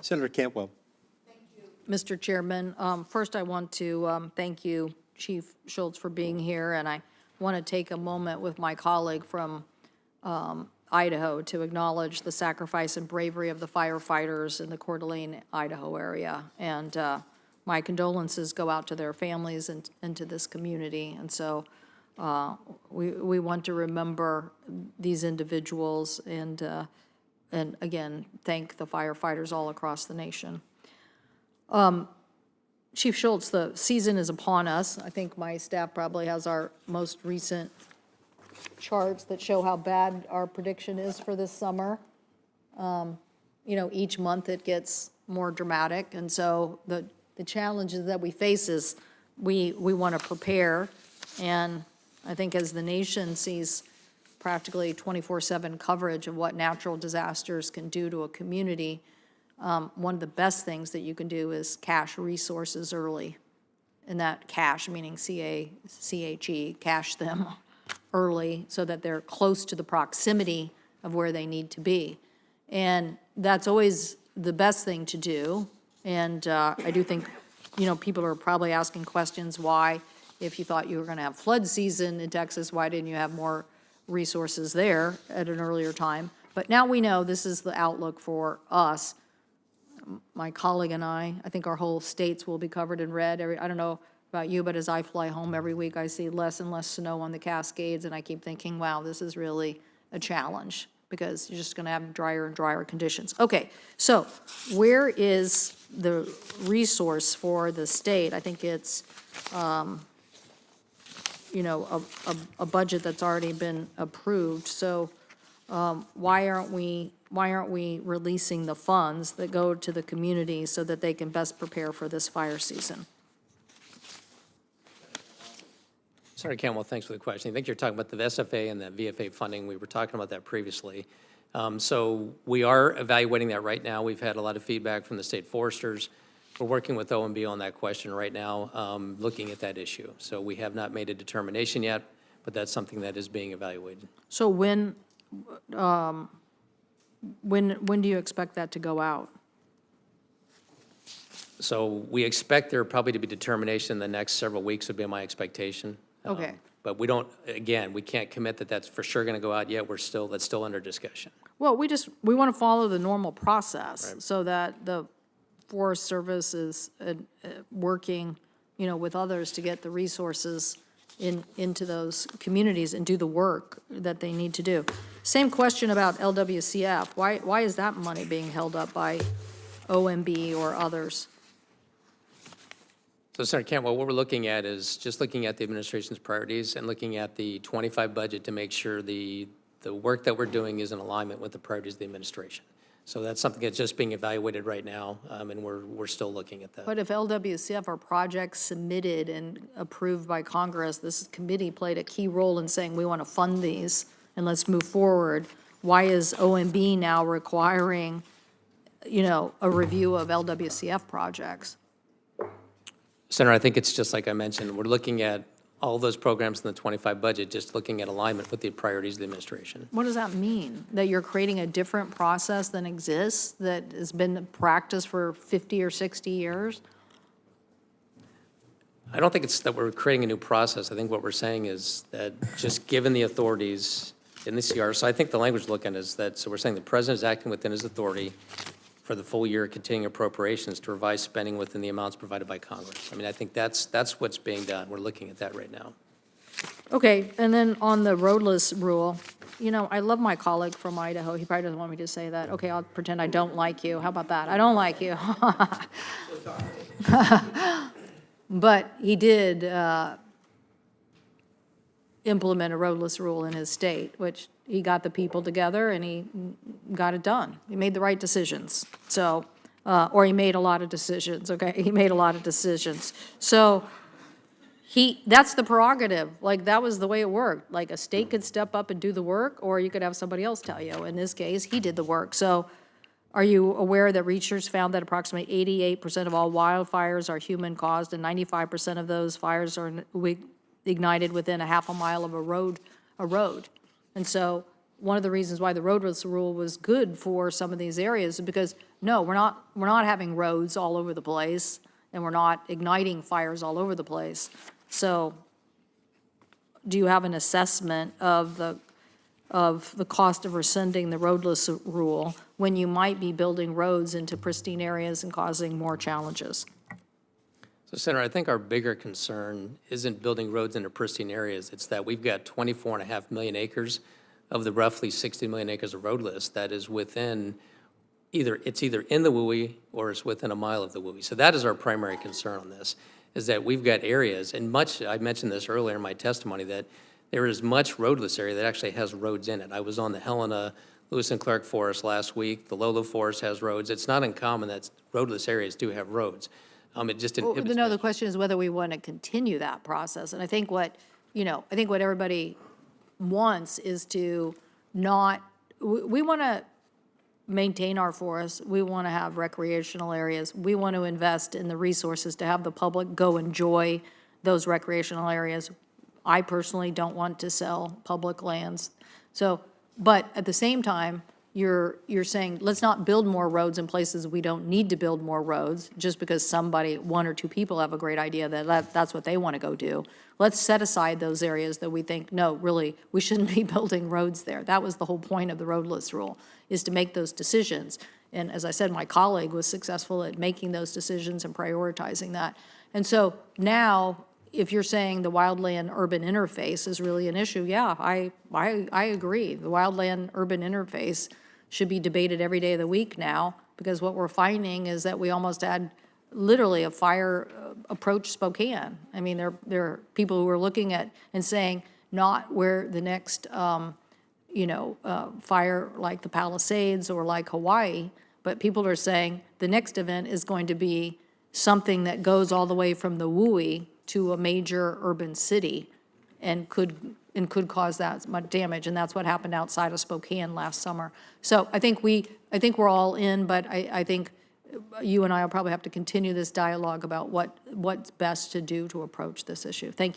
Senator Cantwell. Mr. Chairman, first I want to thank you, Chief Schultz, for being here, and I want to take a moment with my colleague from Idaho to acknowledge the sacrifice and bravery of the firefighters in the Coeur d'Alene, Idaho area. And my condolences go out to their families and to this community. And so we want to remember these individuals and again, thank the firefighters all across the nation. Chief Schultz, the season is upon us. I think my staff probably has our most recent charts that show how bad our prediction is for this summer. You know, each month it gets more dramatic, and so the challenges that we face is we want to prepare, and I think as the nation sees practically 24/7 coverage of what natural disasters can do to a community, one of the best things that you can do is cache resources early. And that cache, meaning C-A-C-H-E, cache them early so that they're close to the proximity of where they need to be. And that's always the best thing to do. And I do think, you know, people are probably asking questions why, if you thought you were going to have flood season in Texas, why didn't you have more resources there at an earlier time? But now we know this is the outlook for us. My colleague and I think our whole states will be covered in red. I don't know about you, but as I fly home every week, I see less and less snow on the Cascades, and I keep thinking, wow, this is really a challenge because you're just going to have drier and drier conditions. Okay, so where is the resource for the state? I think it's, you know, a budget that's already been approved. So why aren't we releasing the funds that go to the community so that they can best prepare for this fire season? Senator Cantwell, thanks for the question. I think you're talking about the SFA and the VFA funding. We were talking about that previously. So we are evaluating that right now. We've had a lot of feedback from the state foresters. We're working with OMB on that question right now, looking at that issue. So we have not made a determination yet, but that's something that is being evaluated. So when do you expect that to go out? So we expect there probably to be determination in the next several weeks would be my expectation. Okay. But we don't, again, we can't commit that that's for sure going to go out yet. That's still under discussion. Well, we want to follow the normal process Right. so that the Forest Service is working, you know, with others to get the resources into those communities and do the work that they need to do. Same question about LWCF. Why is that money being held up by OMB or others? So, Senator Cantwell, what we're looking at is just looking at the administration's priorities and looking at the 25 budget to make sure the work that we're doing is in alignment with the priorities of the administration. So that's something that's just being evaluated right now, and we're still looking at that. But if LWCF are projects submitted and approved by Congress, this committee played a key role in saying we want to fund these and let's move forward. Why is OMB now requiring, you know, a review of LWCF projects? Senator, I think it's just like I mentioned, we're looking at all those programs in the 25 budget, just looking at alignment with the priorities of the administration. What does that mean? That you're creating a different process than exists, that has been practiced for 50 or 60 years? I don't think it's that we're creating a new process. I think what we're saying is that just given the authorities in the CR, so I think the language we're looking is that, so we're saying the president is acting within his authority for the full year continuing appropriations to revise spending within the amounts provided by Congress. I mean, I think that's what's being done. We're looking at that right now. Okay, and then on the roadless rule, you know, I love my colleague from Idaho. He probably doesn't want me to say that. Okay, I'll pretend I don't like you. How about that? I don't like you. But he did implement a roadless rule in his state, which he got the people together and he got it done. He made the right decisions. So, or he made a lot of decisions, okay? He made a lot of decisions. So that's the prerogative. Like, that was the way it worked. Like, a state could step up and do the work, or you could have somebody else tell you. In this case, he did the work. So are you aware that researchers found that approximately 88% of all wildfires are human-caused, and 95% of those fires are ignited within a half a mile of a road? And so one of the reasons why the roadless rule was good for some of these areas is because, no, we're not having roads all over the place, and we're not igniting fires all over the place. So do you have an assessment of the cost of rescinding the roadless rule when you might be building roads into pristine areas and causing more challenges? So, Senator, I think our bigger concern isn't building roads into pristine areas. It's that we've got 24.5 million acres of the roughly 60 million acres of roadless that is within either in the WUI or it's within a mile of the WUI. So that is our primary concern on this, is that we've got areas, and I mentioned this earlier in my testimony, that there is much roadless area that actually has roads in it. I was on the Helena, Lewis and Clark Forest last week. The Lolo Forest has roads. It's not uncommon that roadless areas do have roads. It just inhibits. No, the question is whether we want to continue that process. And I think what everybody wants is to not, we want to maintain our forests. We want to have recreational areas. We want to invest in the resources to have the public go enjoy those recreational areas. I personally don't want to sell public lands. So, but at the same time, you're saying, let's not build more roads in places we don't need to build more roads just because one or two people have a great idea that's what they want to go do. Let's set aside those areas that we think, no, really, we shouldn't be building roads there. That was the whole point of the roadless rule, is to make those decisions. And as I said, my colleague was successful at making those decisions and prioritizing that. And so now, if you're saying the wildland-urban interface is really an issue, yeah, I agree. The wildland-urban interface should be debated every day of the week now, because what we're finding is that we almost had literally a fire approach Spokane. I mean, there are people who are looking at and saying not where the next, fire like the Palisades or like Hawaii, but people are saying the next event is going to be something that goes all the way from the WUI to a major urban city and could cause that much damage, and that's what happened outside of Spokane last summer. So I think we're all in, but I think you and I will probably have to continue this dialogue about what's best to do to approach this issue. Thank you.